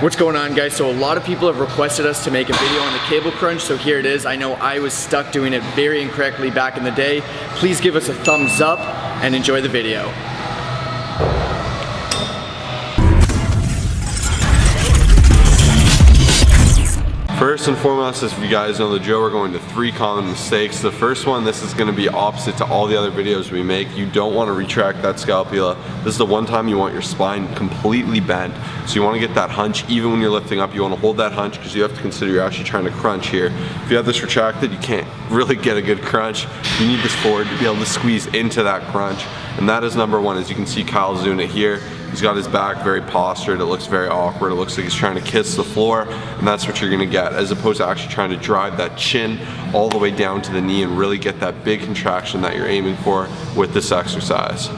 What's going on, guys? So a lot of people have requested us to make a video on the cable crunch, so here it is. I know I was stuck doing it very incorrectly back in the day. Please give us a thumbs up and enjoy the video. First and foremost, as you guys know the drill, we're going to 3 common mistakes. The first one, this is going to be opposite to all the other videos we make. You don't want to retract that scapula. This is the one time you want your spine completely bent. So you want to get that hunch even when you're lifting up. You want to hold that hunch because you have to consider you're actually trying to crunch here. If you have this retracted, you can't really get a good crunch. You need this forward to be able to squeeze into that crunch. And that is number one. As you can see, Kyle's doing it here. He's got his back very postured. It looks very awkward. It looks like he's trying to kiss the floor, and that's what you're gonna get, as opposed to actually trying to drive that chin all the way down to the knee and really get that big contraction that you're aiming for with this exercise.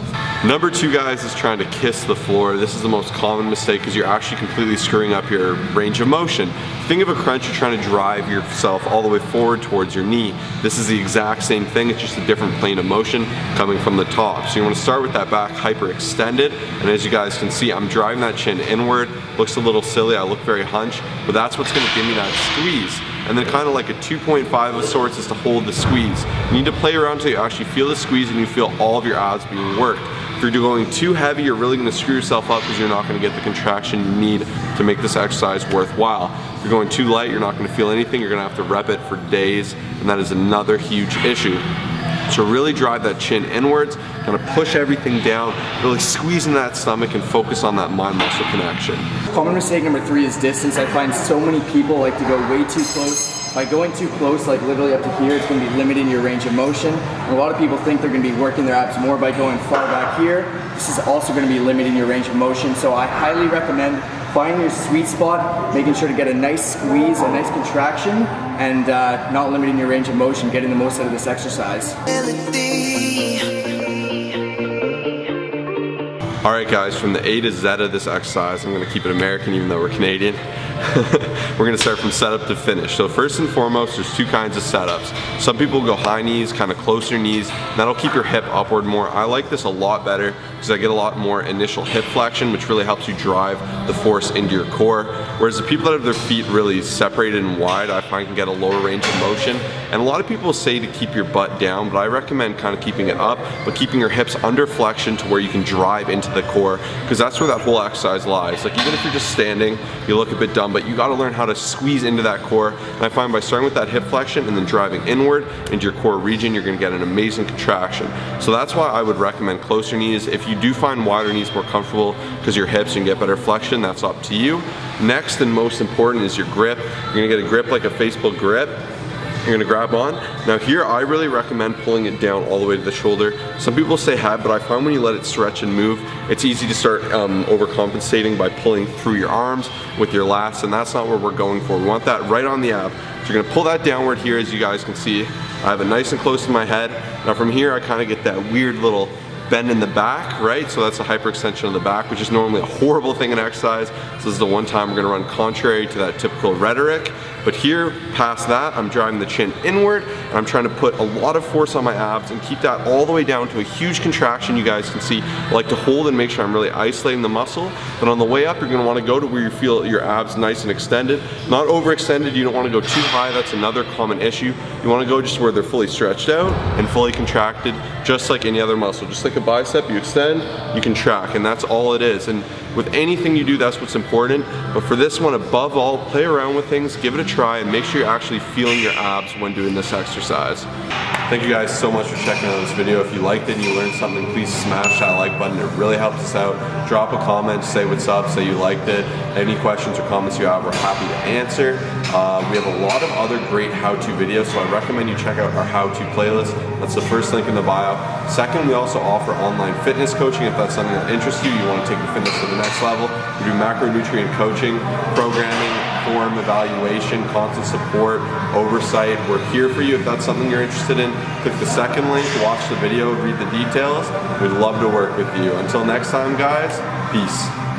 Number 2, guys, is trying to kiss the floor. This is the most common mistake because you're actually completely screwing up your range of motion. Think of a crunch, you're trying to drive yourself all the way forward towards your knee. This is the exact same thing, it's just a different plane of motion coming from the top. So you want to start with that back hyperextended, and as you guys can see, I'm driving that chin inward. Looks a little silly, I look very hunched, but that's what's going to give me that squeeze. And then kind of like a 2.5 of sorts is to hold the squeeze. You need to play around until you actually feel the squeeze and you feel all of your abs being worked. If you're going too heavy, you're really going to screw yourself up because you're not going to get the contraction you need to make this exercise worthwhile. If you're going too light, you're not going to feel anything. You're going to have to rep it for days, and that is another huge issue. So really drive that chin inwards, kind of push everything down, really squeeze in that stomach and focus on that mind-muscle connection. Common mistake number 3 is distance. I find so many people like to go way too close. By going too close, like literally up to here, it's going to be limiting your range of motion. And a lot of people think they're going to be working their abs more by going far back here. This is also going to be limiting your range of motion. So I highly recommend finding your sweet spot, making sure to get a nice squeeze, a nice contraction, and not limiting your range of motion, getting the most out of this exercise. Alright guys, from the A to Z of this exercise, I'm going to keep it American even though we're Canadian. We're going to start from setup to finish. So first and foremost, there's 2 kinds of setups. Some people go high knees, kind of closer knees. That'll keep your hip upward more. I like this a lot better because I get a lot more initial hip flexion, which really helps you drive the force into your core. Whereas the people that have their feet really separated and wide, I find can get a lower range of motion. And a lot of people say to keep your butt down, but I recommend kind of keeping it up, but keeping your hips under flexion to where you can drive into the core, because that's where that whole exercise lies. Like even if you're just standing, you look a bit dumb, but you got to learn how to squeeze into that core. And I find by starting with that hip flexion and then driving inward into your core region, you're going to get an amazing contraction. So that's why I would recommend closer knees. If you do find wider knees more comfortable because your hips, you can get better flexion, that's up to you. Next and most important is your grip. You're going to get a grip like a Facebook grip. You're gonna grab on. Now here, I really recommend pulling it down all the way to the shoulder. Some people say head, but I find when you let it stretch and move, it's easy to start overcompensating by pulling through your arms with your lats, and that's not what we're going for. We want that right on the ab. So you're gonna pull that downward here, as you guys can see. I have it nice and close to my head. Now from here, I kind of get that weird little bend in the back, right? So that's a hyperextension of the back, which is normally a horrible thing in exercise. So this is the one time we're gonna run contrary to that typical rhetoric. But here, past that, I'm driving the chin inward, and I'm trying to put a lot of force on my abs and keep that all the way down to a huge contraction. You guys can see, I like to hold and make sure I'm really isolating the muscle. But on the way up, you're gonna wanna go to where you feel your abs nice and extended. Not overextended, you don't wanna go too high, that's another common issue. You wanna go just where they're fully stretched out and fully contracted, just like any other muscle. Just like a bicep, you extend, you contract, and that's all it is. And with anything you do, that's what's important. But for this one, above all, play around with things, give it a try, and make sure you're actually feeling your abs when doing this exercise. Thank you guys so much for checking out this video. If you liked it and you learned something, please smash that like button. It really helps us out. Drop a comment, say what's up, say you liked it. Any questions or comments you have, we're happy to answer. We have a lot of other great how-to videos, so I recommend you check out our how-to playlist. That's the first link in the bio. Second, we also offer online fitness coaching. If that's something that interests you, you want to take your fitness to the next level. We do macronutrient coaching, programming, form evaluation, constant support, oversight. We're here for you if that's something you're interested in. Click the second link, watch the video, read the details. We'd love to work with you. Until next time, guys, peace.